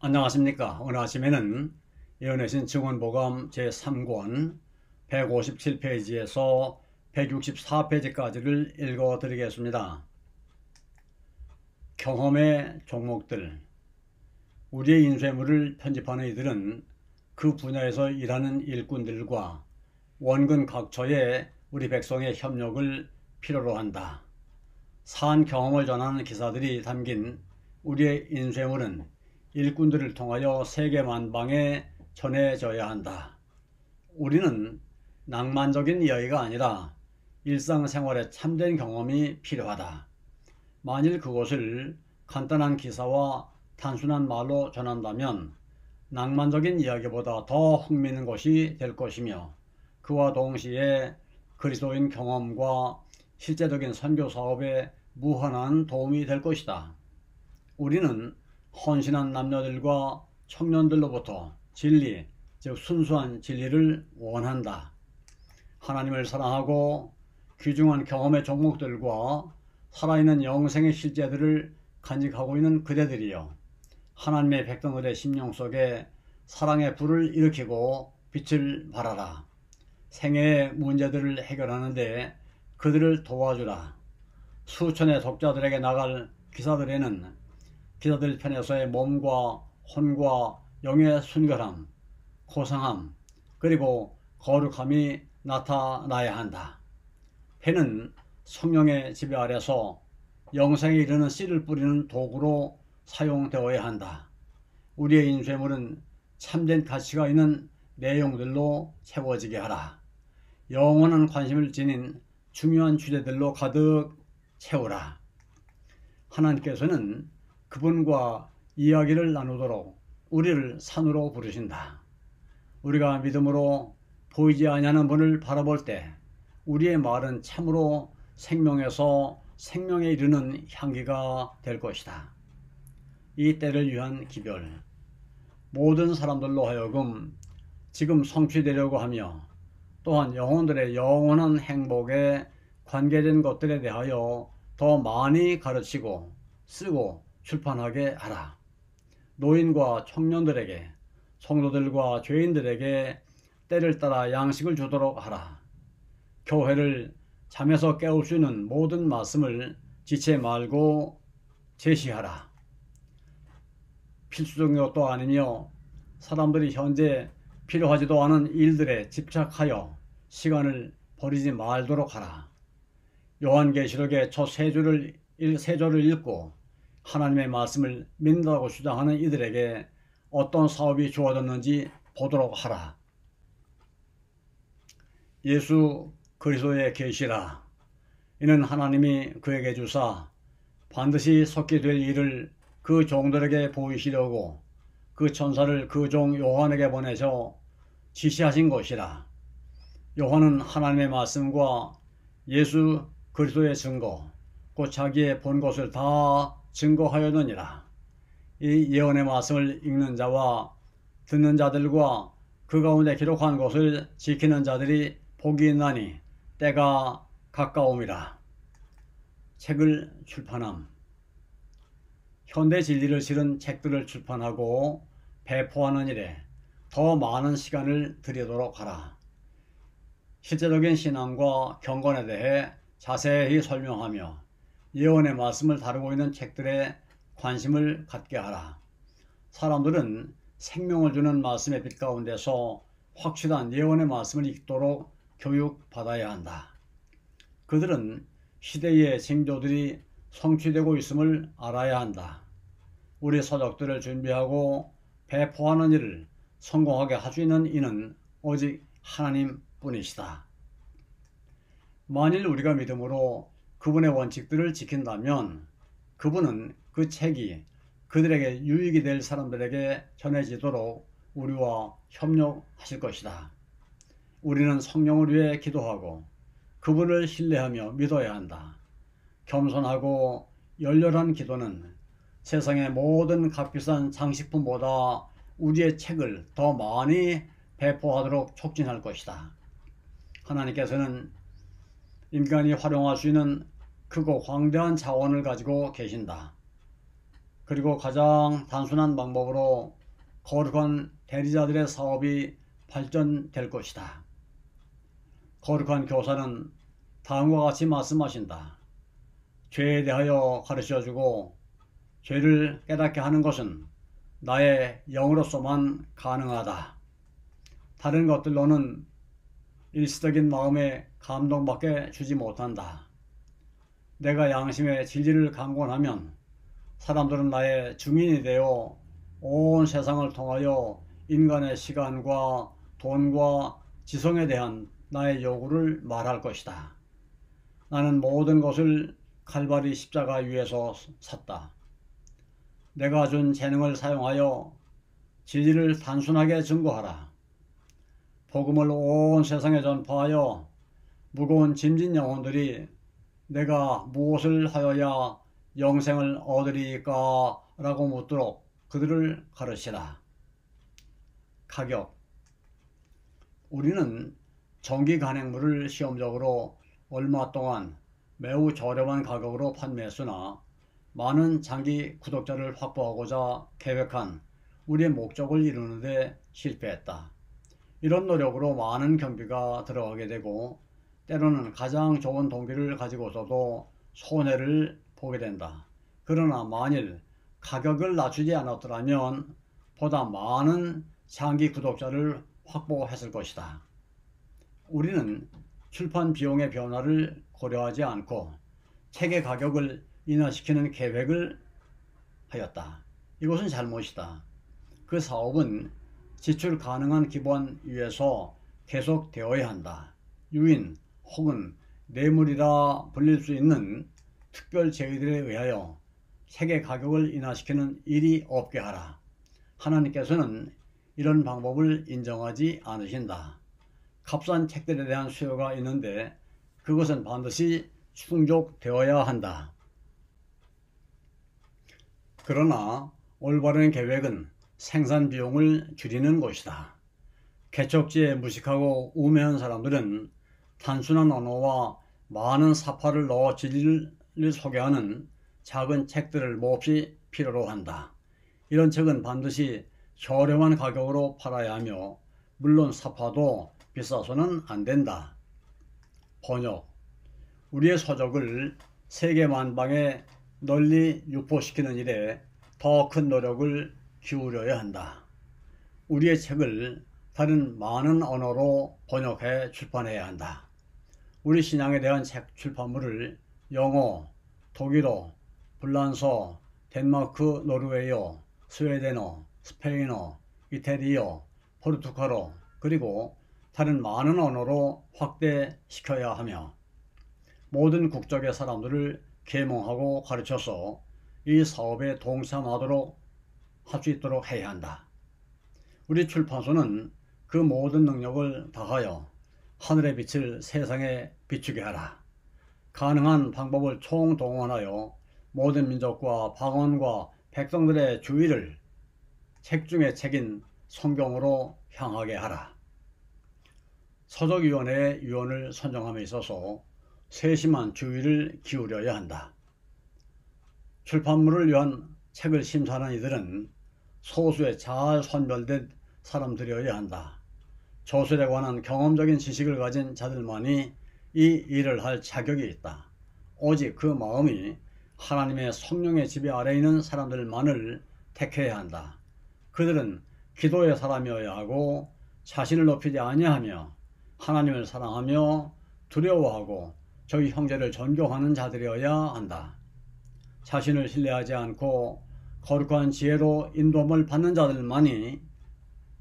안녕하십니까. 오늘 아침에는 예언의 증언보감 제3권 157페이지에서 164페이지까지를 읽어드리겠습니다. 경험의 종목들. 우리의 인쇄물을 편집하는 이들은 그 분야에서 일하는 일꾼들과 원근 각처의 우리 백성의 협력을 필요로 한다. 사한 경험을 전하는 기사들이 담긴 우리의 인쇄물은 일꾼들을 통하여 세계 만방에 전해져야 한다. 우리는 낭만적인 이야기가 아니라 일상생활의 참된 경험이 필요하다. 만일 그것을 간단한 기사와 단순한 말로 전한다면 낭만적인 이야기보다 더 흥미있는 것이 될 것이며, 그와 동시에 그리스도인 경험과 실제적인 선교 사업에 무한한 도움이 될 것이다. 우리는 헌신한 남녀들과 청년들로부터 진리, 즉 순수한 진리를 원한다. 하나님을 사랑하고 귀중한 경험의 종목들과 살아있는 영생의 실제들을 간직하고 있는 그대들이여, 하나님의 백성들의 심령 속에 사랑의 불을 일으키고 빛을 발하라. 생애의 문제들을 해결하는 데 그들을 도와주라. 수천의 독자들에게 나갈 기사들에는 기사들 편에서의 몸과 혼과 영의 순결함, 고상함, 그리고 거룩함이 나타나야 한다. 펜은 성령의 지배 아래서 영생에 이르는 씨를 뿌리는 도구로 사용되어야 한다. 우리의 인쇄물은 참된 가치가 있는 내용들로 채워지게 하라. 영원한 관심을 지닌 중요한 주제들로 가득 채우라. 하나님께서는 그분과 이야기를 나누도록 우리를 산으로 부르신다. 우리가 믿음으로 보이지 아니하는 분을 바라볼 때 우리의 말은 참으로 생명에서 생명에 이르는 향기가 될 것이다. 이 때를 위한 기별. 모든 사람들로 하여금 지금 성취되려고 하며, 또한 영혼들의 영원한 행복에 관계된 것들에 대하여 더 많이 가르치고 쓰고 출판하게 하라. 노인과 청년들에게, 성도들과 죄인들에게 때를 따라 양식을 주도록 하라. 교회를 잠에서 깨울 수 있는 모든 말씀을 지체 말고 제시하라. 필수적인 것도 아니며 사람들이 현재 필요하지도 않은 일들에 집착하여 시간을 버리지 말도록 하라. 요한계시록의 첫 세 절을 읽고 하나님의 말씀을 믿는다고 주장하는 이들에게 어떤 사업이 주어졌는지 보도록 하라. 예수 그리스도의 계시라. 이는 하나님이 그에게 주사 반드시 섰게 될 일을 그 종들에게 보이시려고 그 천사를 그 종 요한에게 보내셔 지시하신 것이라. 요한은 하나님의 말씀과 예수 그리스도의 증거, 곧 자기의 본 것을 다 증거하였느니라. 이 예언의 말씀을 읽는 자와 듣는 자들과 그 가운데 기록한 것을 지키는 자들이 복이 있나니 때가 가까움이라. 책을 출판함. 현대 진리를 실은 책들을 출판하고 배포하는 일에 더 많은 시간을 들이도록 하라. 실제적인 신앙과 경건에 대해 자세히 설명하며 예언의 말씀을 다루고 있는 책들에 관심을 갖게 하라. 사람들은 생명을 주는 말씀의 빛 가운데서 확실한 예언의 말씀을 읽도록 교육받아야 한다. 그들은 시대의 징조들이 성취되고 있음을 알아야 한다. 우리 서적들을 준비하고 배포하는 일을 성공하게 할 수 있는 이는 오직 하나님뿐이시다. 만일 우리가 믿음으로 그분의 원칙들을 지킨다면 그분은 그 책이 그들에게 유익이 될 사람들에게 전해지도록 우리와 협력하실 것이다. 우리는 성령을 위해 기도하고 그분을 신뢰하며 믿어야 한다. 겸손하고 열렬한 기도는 세상의 모든 값비싼 장식품보다 우리의 책을 더 많이 배포하도록 촉진할 것이다. 하나님께서는 인간이 활용할 수 있는 크고 광대한 자원을 가지고 계신다. 그리고 가장 단순한 방법으로 거룩한 대리자들의 사업이 발전될 것이다. 거룩한 교사는 다음과 같이 말씀하신다. 죄에 대하여 가르쳐주고 죄를 깨닫게 하는 것은 나의 영으로서만 가능하다. 다른 것들로는 일시적인 마음의 감동밖에 주지 못한다. 내가 양심의 진리를 강권하면 사람들은 나의 증인이 되어 온 세상을 통하여 인간의 시간과 돈과 지성에 대한 나의 요구를 말할 것이다. 나는 모든 것을 칼바리 십자가 위에서 샀다. 내가 준 재능을 사용하여 진리를 단순하게 증거하라. 복음을 온 세상에 전파하여 무거운 짐진 영혼들이 내가 무엇을 하여야 영생을 얻으리까? 라고 묻도록 그들을 가르치라. 가격. 우리는 전기 간행물을 시험적으로 얼마 동안 매우 저렴한 가격으로 판매했으나 많은 장기 구독자를 확보하고자 계획한 우리의 목적을 이루는 데 실패했다. 이런 노력으로 많은 경비가 들어가게 되고 때로는 가장 좋은 동기를 가지고서도 손해를 보게 된다. 그러나 만일 가격을 낮추지 않았더라면 보다 많은 장기 구독자를 확보했을 것이다. 우리는 출판 비용의 변화를 고려하지 않고 책의 가격을 인하시키는 계획을 하였다. 이것은 잘못이다. 그 사업은 지출 가능한 기반 위에서 계속되어야 한다. 유인 혹은 뇌물이라 불릴 수 있는 특별 제의들에 의하여 책의 가격을 인하시키는 일이 없게 하라. 하나님께서는 이런 방법을 인정하지 않으신다. 값싼 책들에 대한 수요가 있는데 그것은 반드시 충족되어야 한다. 그러나 올바른 계획은 생산 비용을 줄이는 것이다. 개척지에 무식하고 우매한 사람들은 단순한 언어와 많은 사파를 넣어 진리를 소개하는 작은 책들을 몹시 필요로 한다. 이런 책은 반드시 저렴한 가격으로 팔아야 하며 물론 사파도 비싸서는 안 된다. 번역. 우리의 서적을 세계 만방에 널리 유포시키는 일에 더 큰 노력을 기울여야 한다. 우리의 책을 다른 많은 언어로 번역해 출판해야 한다. 우리 신앙에 대한 책 출판물을 영어, 독일어, 불란서, 덴마크, 노르웨이어, 스웨덴어, 스페인어, 이태리어, 포르투갈어 그리고 다른 많은 언어로 확대시켜야 하며 모든 국적의 사람들을 계몽하고 가르쳐서 이 사업에 동참하도록 할 수 있도록 해야 한다. 우리 출판소는 그 모든 능력을 다하여 하늘의 빛을 세상에 비추게 하라. 가능한 방법을 총동원하여 모든 민족과 방언과 백성들의 주의를 책 중의 책인 성경으로 향하게 하라. 서적위원회의 위원을 선정함에 있어서 세심한 주의를 기울여야 한다. 출판물을 위한 책을 심사하는 이들은 소수의 잘 선별된 사람들이어야 한다. 저술에 관한 경험적인 지식을 가진 자들만이 이 일을 할 자격이 있다. 오직 그 마음이 하나님의 성령의 지배 아래 있는 사람들만을 택해야 한다. 그들은 기도의 사람이어야 하고 자신을 높이지 아니하며 하나님을 사랑하며 두려워하고 저희 형제를 존경하는 자들이어야 한다. 자신을 신뢰하지 않고 거룩한 지혜로 인도함을 받는 자들만이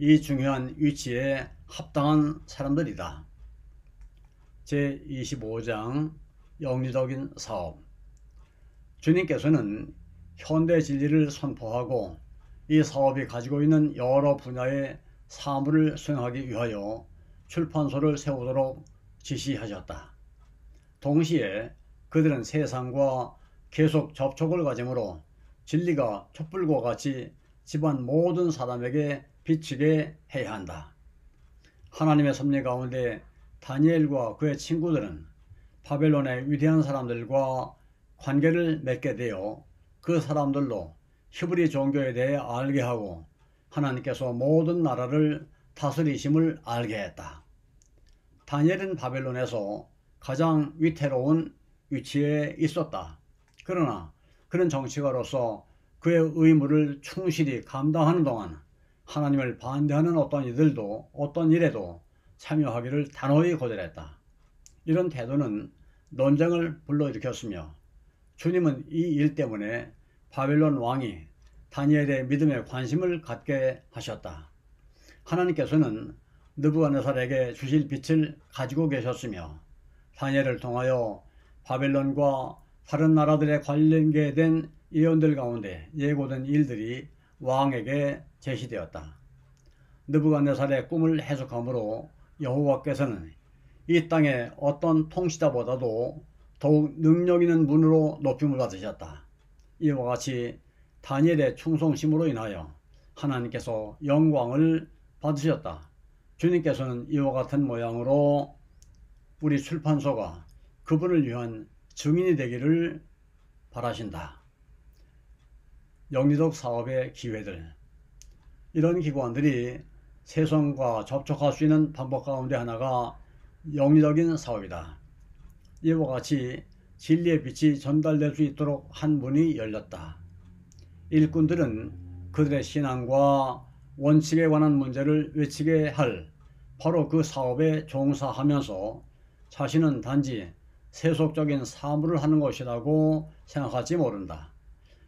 이 중요한 위치에 합당한 사람들이다. 제25장 영리적인 사업. 주님께서는 현대 진리를 선포하고 이 사업이 가지고 있는 여러 분야의 사물을 수행하기 위하여 출판소를 세우도록 지시하셨다. 동시에 그들은 세상과 계속 접촉을 가지므로 진리가 촛불과 같이 집안 모든 사람에게 비치게 해야 한다. 하나님의 섭리 가운데 다니엘과 그의 친구들은 바벨론의 위대한 사람들과 관계를 맺게 되어 그 사람들로 히브리 종교에 대해 알게 하고 하나님께서 모든 나라를 다스리심을 알게 했다. 다니엘은 바벨론에서 가장 위태로운 위치에 있었다. 그러나 그런 정치가로서 그의 의무를 충실히 감당하는 동안 하나님을 반대하는 어떤 이들도 어떤 일에도 참여하기를 단호히 거절했다. 이런 태도는 논쟁을 불러일으켰으며 주님은 이 일 때문에 바벨론 왕이 다니엘의 믿음에 관심을 갖게 하셨다. 하나님께서는 느부갓네살에게 주실 빛을 가지고 계셨으며 다니엘을 통하여 바벨론과 다른 나라들에 관련된 예언들 가운데 예고된 일들이 왕에게 제시되었다. 느부갓네살의 꿈을 해석함으로 여호와께서는 이 땅의 어떤 통치자보다도 더욱 능력 있는 분으로 높임을 받으셨다. 이와 같이 다니엘의 충성심으로 인하여 하나님께서 영광을 받으셨다. 주님께서는 이와 같은 모양으로 우리 출판소가 그분을 위한 증인이 되기를 바라신다. 영리적 사업의 기회들. 이런 기관들이 세상과 접촉할 수 있는 방법 가운데 하나가 영리적인 사업이다. 이와 같이 진리의 빛이 전달될 수 있도록 한 문이 열렸다. 일꾼들은 그들의 신앙과 원칙에 관한 문제를 외치게 할 바로 그 사업에 종사하면서 자신은 단지 세속적인 사물을 하는 것이라고 생각할지 모른다.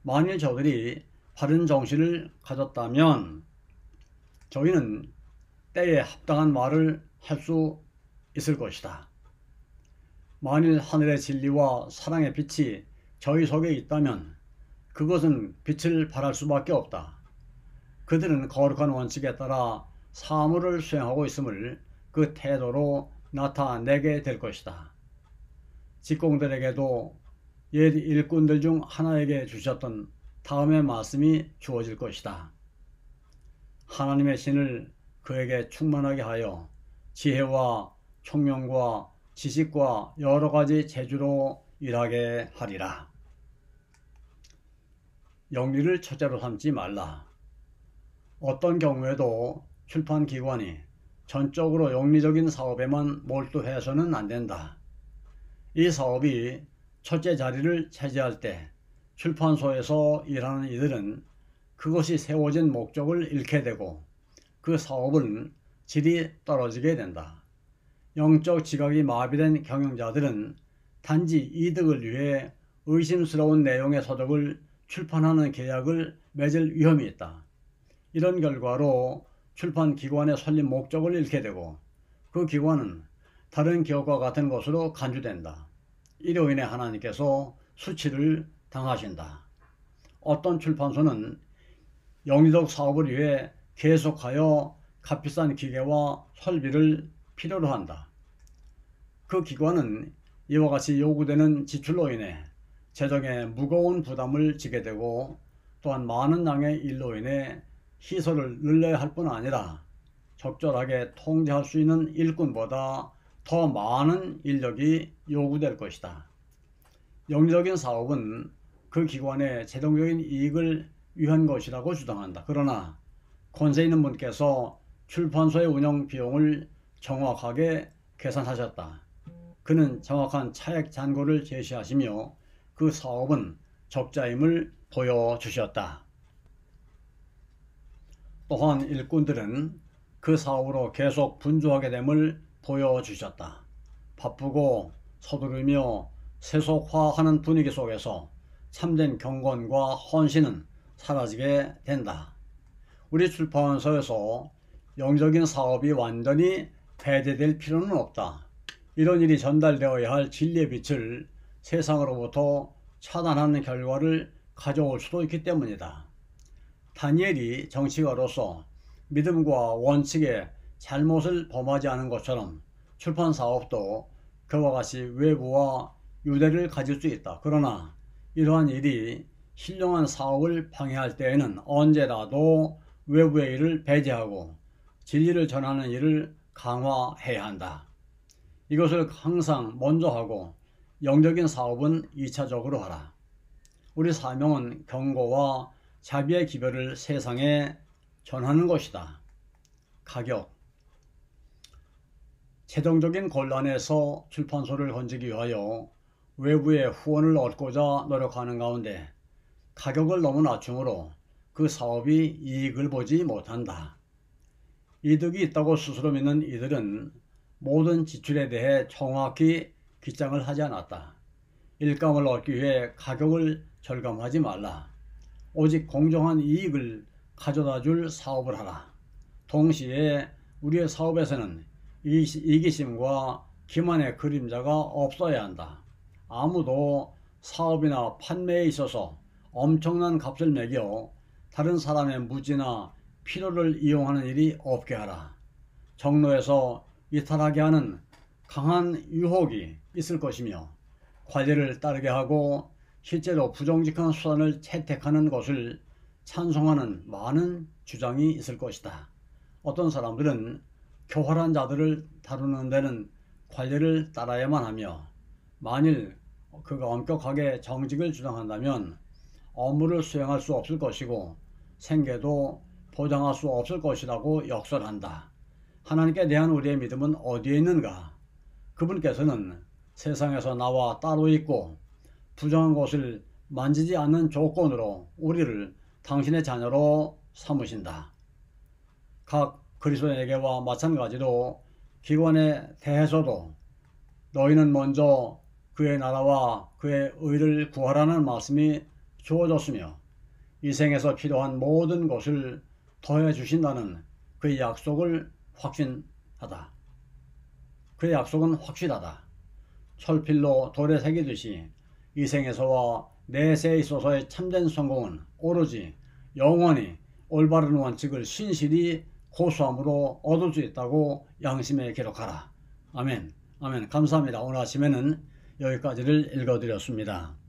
만일 저들이 바른 정신을 가졌다면 저희는 때에 합당한 말을 할 수 있을 것이다. 만일 하늘의 진리와 사랑의 빛이 저희 속에 있다면 그것은 빛을 발할 수밖에 없다. 그들은 거룩한 원칙에 따라 사물을 수행하고 있음을 그 태도로 나타내게 될 것이다. 직공들에게도 옛 일꾼들 중 하나에게 주셨던 다음의 말씀이 주어질 것이다. 하나님의 신을 그에게 충만하게 하여 지혜와 총명과 지식과 여러 가지 재주로 일하게 하리라. 영리를 첫째로 삼지 말라. 어떤 경우에도 출판기관이 전적으로 영리적인 사업에만 몰두해서는 안 된다. 이 사업이 첫째 자리를 차지할 때 출판소에서 일하는 이들은 그것이 세워진 목적을 잃게 되고 그 사업은 질이 떨어지게 된다. 영적 지각이 마비된 경영자들은 단지 이득을 위해 의심스러운 내용의 서적을 출판하는 계약을 맺을 위험이 있다. 이런 결과로 출판기관의 설립 목적을 잃게 되고 그 기관은 다른 기업과 같은 것으로 간주된다. 이로 인해 하나님께서 수치를 당하신다. 어떤 출판소는 영리적 사업을 위해 계속하여 값비싼 기계와 설비를 필요로 한다. 그 기관은 이와 같이 요구되는 지출로 인해 재정에 무거운 부담을 지게 되고 또한 많은 양의 일로 인해 시설을 늘려야 할 뿐 아니라 적절하게 통제할 수 있는 일꾼보다 더 많은 인력이 요구될 것이다. 영리적인 사업은 그 기관의 재정적인 이익을 위한 것이라고 주장한다. 그러나 권세 있는 분께서 출판소의 운영 비용을 정확하게 계산하셨다. 그는 정확한 차액 잔고를 제시하시며 그 사업은 적자임을 보여주셨다. 또한 일꾼들은 그 사업으로 계속 분주하게 됨을 보여주셨다. 바쁘고 서두르며 세속화하는 분위기 속에서 참된 경건과 헌신은 사라지게 된다. 우리 출판사에서 영적인 사업이 완전히 배제될 필요는 없다. 이런 일이 전달되어야 할 진리의 빛을 세상으로부터 차단하는 결과를 가져올 수도 있기 때문이다. 다니엘이 정치가로서 믿음과 원칙에 잘못을 범하지 않은 것처럼 출판 사업도 그와 같이 외부와 유대를 가질 수 있다. 그러나 이러한 일이 신령한 사업을 방해할 때에는 언제라도 외부의 일을 배제하고 진리를 전하는 일을 강화해야 한다. 이것을 항상 먼저 하고 영적인 사업은 2차적으로 하라. 우리 사명은 경고와 자비의 기별을 세상에 전하는 것이다. 가격. 재정적인 곤란에서 출판소를 건지기 위하여 외부의 후원을 얻고자 노력하는 가운데 가격을 너무 낮추므로 그 사업이 이익을 보지 못한다. 이득이 있다고 스스로 믿는 이들은 모든 지출에 대해 정확히 기장을 하지 않았다. 일감을 얻기 위해 가격을 절감하지 말라. 오직 공정한 이익을 가져다 줄 사업을 하라. 동시에 우리의 사업에서는 이기심과 기만의 그림자가 없어야 한다. 아무도 사업이나 판매에 있어서 엄청난 값을 매겨 다른 사람의 무지나 필요를 이용하는 일이 없게 하라. 정로에서 이탈하게 하는 강한 유혹이 있을 것이며 관례를 따르게 하고 실제로 부정직한 수단을 채택하는 것을 찬송하는 많은 주장이 있을 것이다. 어떤 사람들은 교활한 자들을 다루는 데는 관례를 따라야만 하며 만일 그가 엄격하게 정직을 주장한다면 업무를 수행할 수 없을 것이고 생계도 보장할 수 없을 것이라고 역설한다. 하나님께 대한 우리의 믿음은 어디에 있는가? 그분께서는 세상에서 나와 따로 있고 부정한 것을 만지지 않는 조건으로 우리를 당신의 자녀로 삼으신다. 각 그리스도인에게와 마찬가지로 기관에 대해서도 너희는 먼저 그의 나라와 그의 의를 구하라는 말씀이 주어졌으며 이 생에서 필요한 모든 것을 더해 주신다는 그의 약속을 확신하다. 그의 약속은 확실하다. 철필로 돌에 새기듯이 이 생에서와 내세에 있어서의 참된 성공은 오로지 영원히 올바른 원칙을 신실히 고수함으로 얻을 수 있다고 양심에 기록하라. 아멘. 아멘. 감사합니다. 오늘 아침에는 여기까지를 읽어드렸습니다.